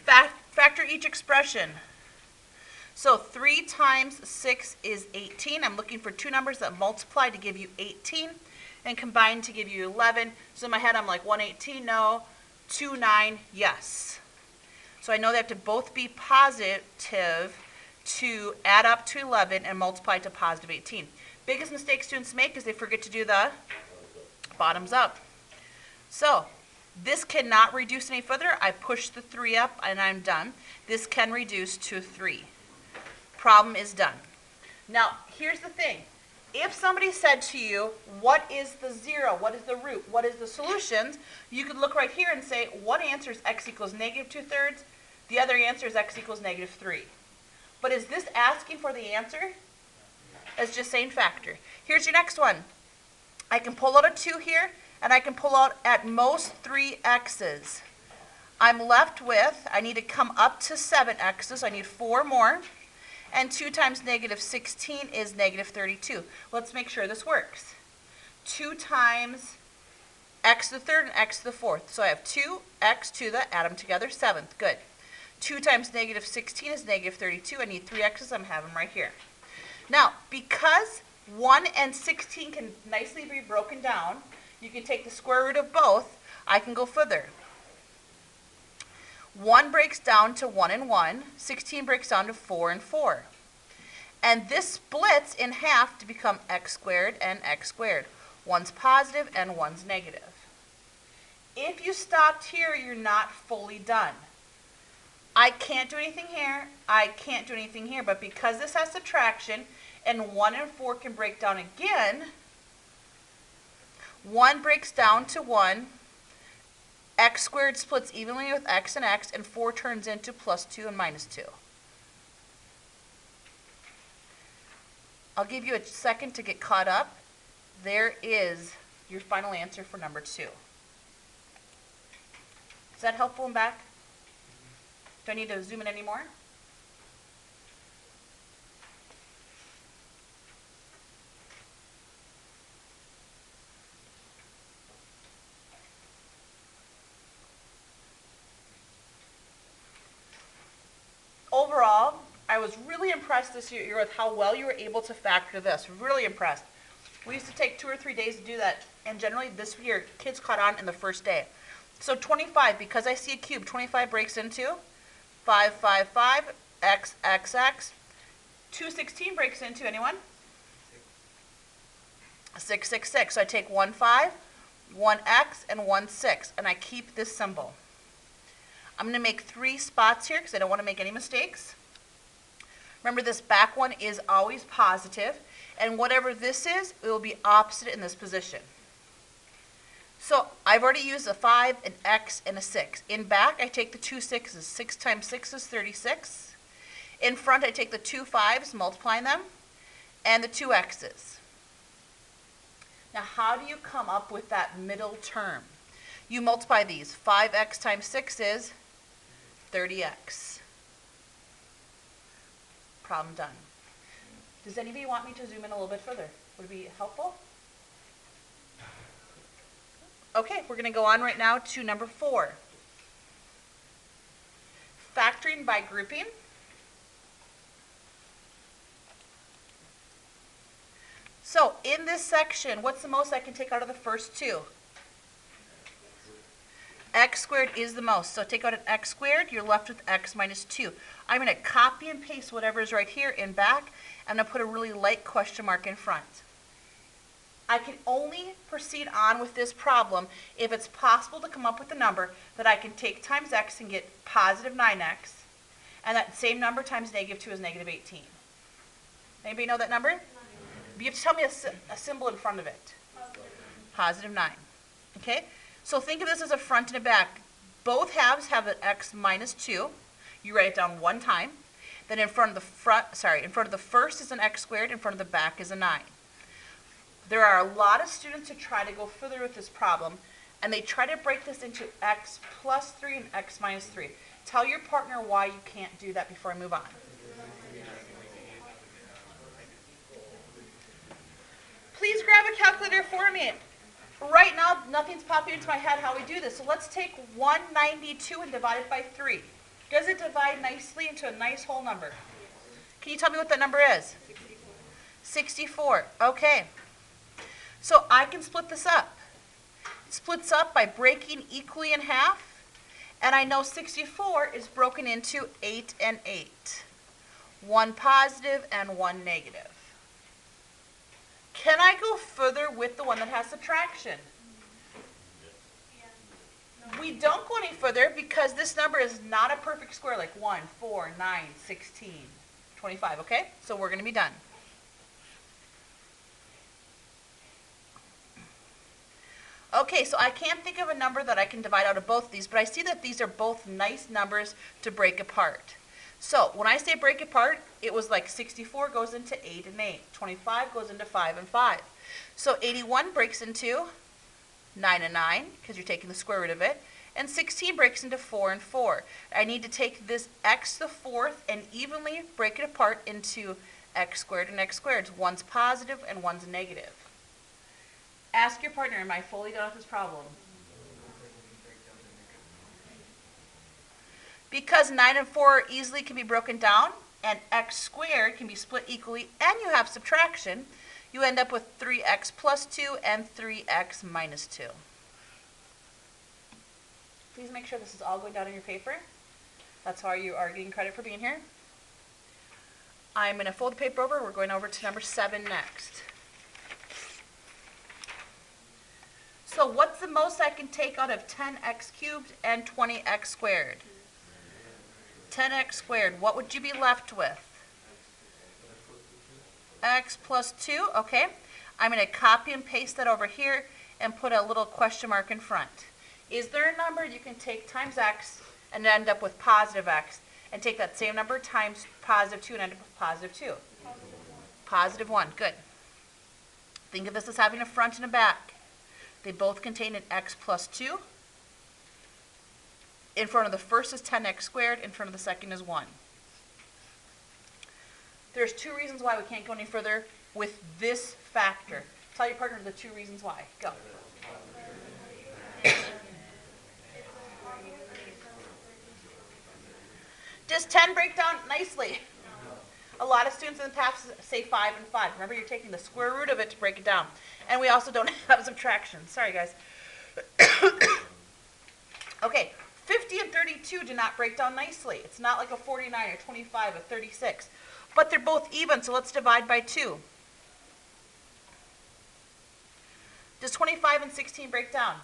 Factor each expression. So 3 times 6 is 18. I'm looking for two numbers that multiply to give you 18 and combine to give you 11. So in my head, I'm like 118, no. 29, yes. So I know they have to both be positive to add up to 11 and multiply to positive 18. Biggest mistake students make is they forget to do the bottoms up. So this cannot reduce any further. I push the 3 up and I'm done. This can reduce to 3. Problem is done. Now, here's the thing. If somebody said to you, what is the 0? What is the root? What is the solutions? You could look right here and say, one answer is x equals negative 2/3. The other answer is x equals negative 3. But is this asking for the answer? It's just saying factor. Here's your next one. I can pull out a 2 here, and I can pull out at most 3 x's. I'm left with, I need to come up to 7 x's. I need 4 more. And 2 times negative 16 is negative 32. Let's make sure this works. 2 times x to the third and x to the fourth. So I have 2x to the, add them together, 7th. Good. 2 times negative 16 is negative 32. I need 3 x's. I'm having them right here. Now, because 1 and 16 can nicely be broken down, you can take the square root of both. I can go further. 1 breaks down to 1 and 1. 16 breaks down to 4 and 4. And this splits in half to become x squared and x squared. One's positive and one's negative. If you stopped here, you're not fully done. I can't do anything here. I can't do anything here. But because this has subtraction and 1 and 4 can break down again, 1 breaks down to 1. X squared splits evenly with x, and 4 turns into plus 2 and minus 2. I'll give you a second to get caught up. There is your final answer for number 2. Is that helpful and back? Do I need to zoom in any more? Overall, I was really impressed this year with how well you were able to factor this. Really impressed. We used to take 2 or 3 days to do that, and generally this year, kids caught on in the first day. So 25, because I see a cube, 25 breaks into 5, 5, 5, x, x, x. 216 breaks into, anyone? 6, 6, 6. So I take 1, 5, 1, x, and 1, 6, and I keep this symbol. I'm going to make 3 spots here because I don't want to make any mistakes. Remember, this back one is always positive, and whatever this is, it will be opposite in this position. So I've already used a 5, an x, and a 6. In back, I take the 2 6's. 6 times 6 is 36. In front, I take the 2 5's, multiplying them, and the 2 x's. Now, how do you come up with that middle term? You multiply these. 5x times 6 is 30x. Problem done. Does anybody want me to zoom in a little bit further? Would it be helpful? Okay, we're going to go on right now to number 4. Factoring by grouping. So in this section, what's the most I can take out of the first 2? X squared is the most. So take out an x squared, you're left with x minus 2. I'm going to copy and paste whatever is right here in back, and I'm going to put a really light question mark in front. I can only proceed on with this problem if it's possible to come up with a number that I can take times x and get positive 9x, and that same number times negative 2 is negative 18. Anybody know that number? You have to tell me a symbol in front of it. Positive 9. Okay? So think of this as a front and a back. Both halves have an x minus 2. You write it down one time. Then in front of the first is an x squared, in front of the back is a 9. There are a lot of students who try to go further with this problem, and they try to break this into x plus 3 and x minus 3. Tell your partner why you can't do that before I move on. Please grab a calculator for me. Right now, nothing's popping into my head how we do this. So let's take 192 and divide it by 3. Does it divide nicely into a nice whole number? Can you tell me what that number is? 64. Okay. So I can split this up. It splits up by breaking equally in half, and I know 64 is broken into 8 and 8. One positive and one negative. Can I go further with the one that has subtraction? We don't go any further because this number is not a perfect square like 1, 4, 9, 16, 25, okay? So we're going to be done. Okay, so I can't think of a number that I can divide out of both of these, but I see that these are both nice numbers to break apart. So when I say break apart, it was like 64 goes into 8 and 8. 25 goes into 5 and 5. So 81 breaks into 9 and 9, because you're taking the square root of it. And 16 breaks into 4 and 4. I need to take this x to the fourth and evenly break it apart into x squared and x squared. One's positive and one's negative. Ask your partner, am I fully done with this problem? Because 9 and 4 easily can be broken down, and x squared can be split equally, and you have subtraction, you end up with 3x plus 2 and 3x minus 2. Please make sure this is all going down in your paper. That's how you are getting credit for being here. I'm going to fold the paper over. We're going over to number 7 next. So what's the most I can take out of 10x cubed and 20x squared? 10x squared. What would you be left with? X plus 2. Okay. I'm going to copy and paste that over here and put a little question mark in front. Is there a number you can take times x and end up with positive x, and take that same number times positive 2 and end up with positive 2? Positive 1. Good. Think of this as having a front and a back. They both contain an x plus 2. In front of the first is 10x squared. In front of the second is 1. There's 2 reasons why we can't go any further with this factor. Tell your partner the 2 reasons why. Go. Does 10 break down nicely? A lot of students in the past say 5 and 5. Remember, you're taking the square root of it to break it down. And we also don't have subtraction. Sorry, guys. Okay, 50 and 32 do not break down nicely. It's not like a 49 or 25 or 36. But they're both even, so let's divide by 2. Does 25 and 16 break down?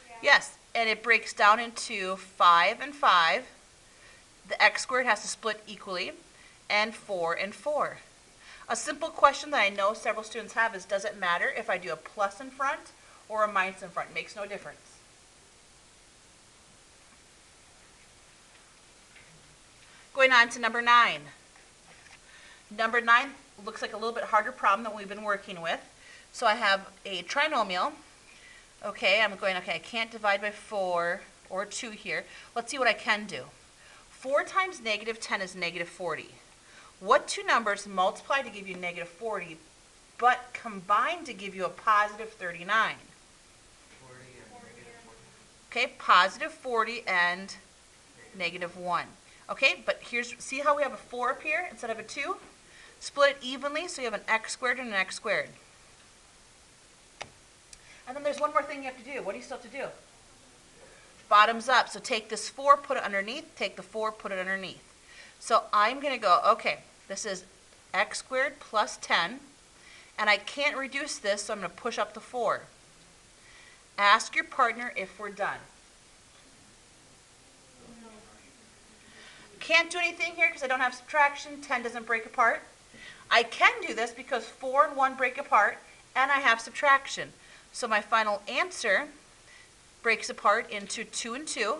Yeah. Yes, and it breaks down into 5 and 5. The x squared has to split equally, and 4 and 4. A simple question that I know several students have is, does it matter if I do a plus in front or a minus in front? It makes no difference. Going on to number 9. Number 9 looks like a little bit harder problem than we've been working with. So I have a trinomial. Okay, I can't divide by 4 or 2 here. Let's see what I can do. 4 times negative 10 is negative 40. What 2 numbers multiply to give you negative 40, but combine to give you a positive 39? 40 and negative 40. Okay, positive 40 and negative 1. Okay, but see how we have a 4 up here instead of a 2? Split it evenly, so you have an x squared and an x squared. And then there's one more thing you have to do. What do you still have to do? Bottoms up. So take this 4, put it underneath. Take the 4, put it underneath. So I'm going to go, okay, this is x squared plus 10. And I can't reduce this, so I'm going to push up the 4. Ask your partner if we're done. Can't do anything here because I don't have subtraction. 10 doesn't break apart. I can do this because 4 and 1 break apart, and I have subtraction. So my final answer breaks apart into 2 and 2.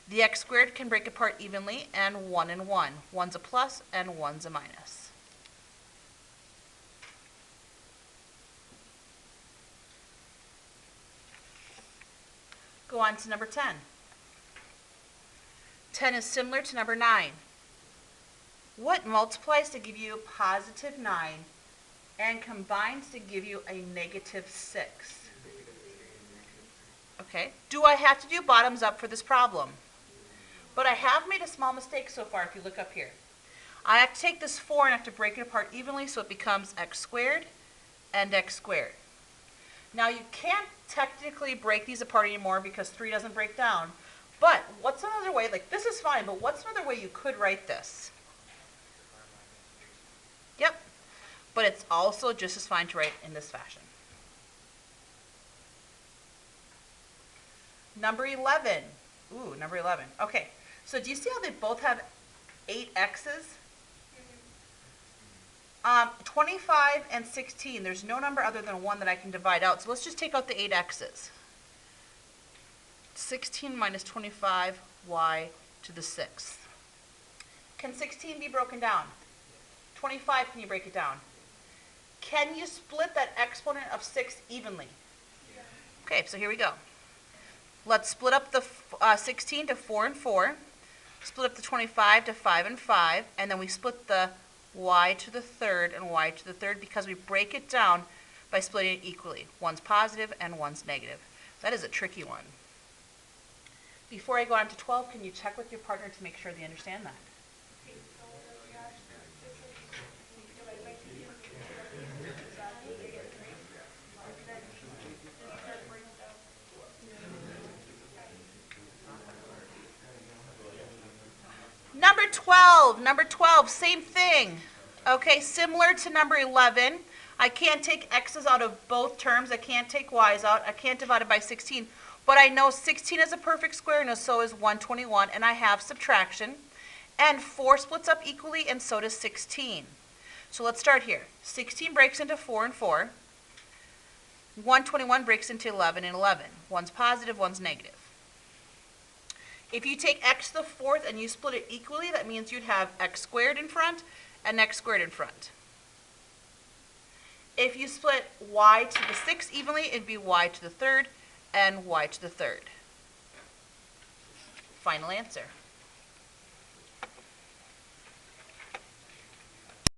The x squared can break apart evenly, and 1 and 1. One's a plus and one's a minus. Go on to number 10. 10 is similar to number 9. What multiplies to give you positive 9 and combines to give you a negative 6? Okay. Do I have to do bottoms up for this problem? But I have made a small mistake so far if you look up here. I have to take this 4 and I have to break it apart evenly so it becomes x squared and x squared. Now you can't technically break these apart anymore because 3 doesn't break down. But what's another way, like this is fine, but what's another way you could write this? Yep. But it's also just as fine to write in this fashion. Number 11. Ooh, number 11. Okay, so do you see how they both have 8 x's? 25 and 16, there's no number other than 1 that I can divide out. So let's just take out the 8 x's. 16 minus 25, y to the 6th. Can 16 be broken down? 25, can you break it down? Can you split that exponent of 6 evenly? Okay, so here we go. Let's split up the 16 to 4 and 4. Split up the 25 to 5 and 5. And then we split the y to the 3rd and y to the 3rd because we break it down by splitting it equally. One's positive and one's negative. That is a tricky one. Before I go on to 12, can you check with your partner to make sure they understand that? Number 12, same thing. Okay, similar to number 11. I can't take x's out of both terms. I can't take y's out. I can't divide it by 16. But I know 16 is a perfect square, and so is 121, and I have subtraction. And 4 splits up equally, and so does 16. So let's start here. 16 breaks into 4 and 4. 121 breaks into 11 and 11. One's positive, one's negative. If you take x to the 4th and you split it equally, that means you'd have x squared in front and x squared in front. If you split y to the 6th evenly, it'd be y to the 3rd and y to the 3rd. Final answer.